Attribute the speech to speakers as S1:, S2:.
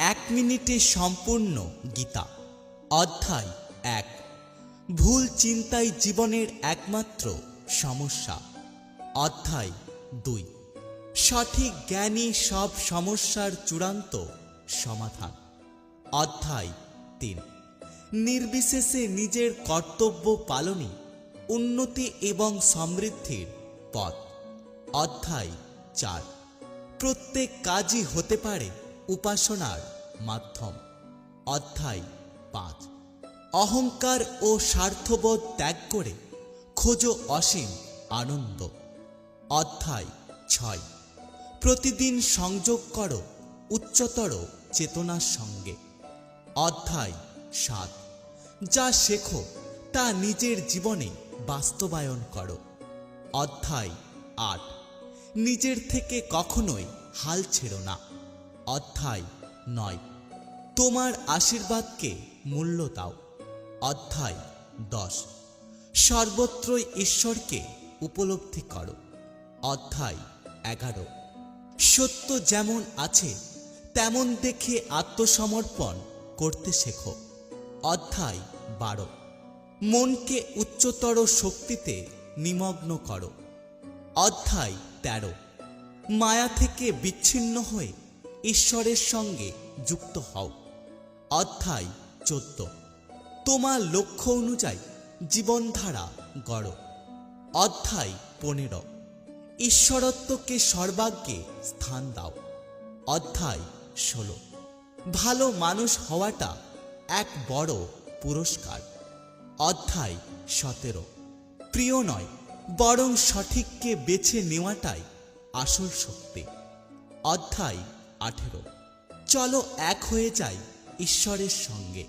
S1: এক মিনিটে সম্পূর্ণ গীতা। অধ্যায় 1। ভুল চিন্তাই জীবনের একমাত্র সমস্যা। অধ্যায় 2। সঠিক জ্ঞানই সব সমস্যার চূড়ান্ত সমাধান। অধ্যায় 3। নির্বিশেষে নিজের কর্তব্য পালনই উন্নতি এবং সমৃদ্ধির পথ। অধ্যায় 4। প্রত্যেক কাজই হতে পারে উপাসনার মাধ্যম। অধ্যায় 5। অহংকার ও স্বার্থবোধ ত্যাগ করে খোঁজো অসীম আনন্দ। অধ্যায় 6। প্রতিদিন সংযোগ করো উচ্চতর চেতনার সঙ্গে। অধ্যায় 7। যা শেখো তা নিজের জীবনে বাস্তবায়ন করো। অধ্যায় 8। নিজের থেকে কখনোই হাল ছেড়ো না। অধ্যায় 9। তোমার আশীর্বাদকে মূল্য দাও। অধ্যায় 10। সর্বত্রই ঈশ্বরকে উপলব্ধি করো। অধ্যায় 11। সত্য যেমন আছে তেমন দেখে আত্মসমর্পণ করতে শেখো। অধ্যায় 12। মনকে উচ্চতর শক্তিতে নিমগ্ন করো। অধ্যায় 13। মায়া থেকে বিচ্ছিন্ন হয়ে ঈশ্বরের সঙ্গে যুক্ত হও। অধ্যায় 14। তোমার লক্ষ্য অনুযায়ী জীবনধারা গড়ো। অধ্যায় 15। ঈশ্বরত্বকে সর্বাগ্যে স্থান দাও। অধ্যায় 16। ভালো মানুষ হওয়াটা এক বড় পুরস্কার। অধ্যায় 17। প্রিয় নয় বরং সঠিককে বেছে নেওয়াটাই আসল শক্তি। অধ্যায় 18। চলো এক হয়ে যাই ঈশ্বরের সঙ্গে।